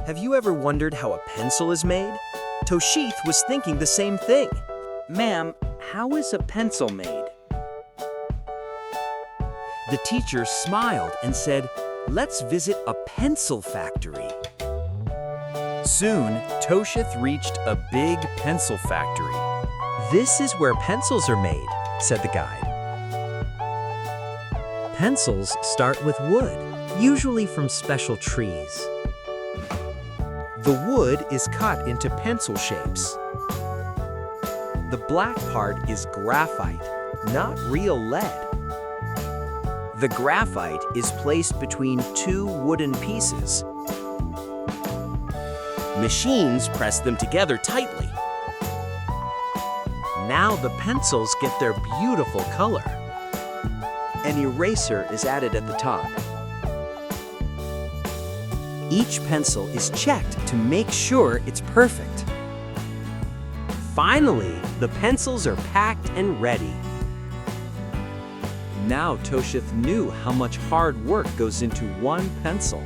Have you ever wondered how a pencil is made? Toshith was thinking the same thing. Ma'am, how is a pencil made? The teacher smiled and said, "Let's visit a pencil factory." Soon, Toshith reached a big pencil factory. "This is where pencils are made," said the guide. Pencils start with wood, usually from special trees. The wood is cut into pencil shapes. The black part is graphite, not real lead. The graphite is placed between two wooden pieces. Machines press them together tightly. Now the pencils get their beautiful color. An eraser is added at the top. Each pencil is checked to make sure it's perfect. Finally, the pencils are packed and ready. Now Toshith knew how much hard work goes into one pencil.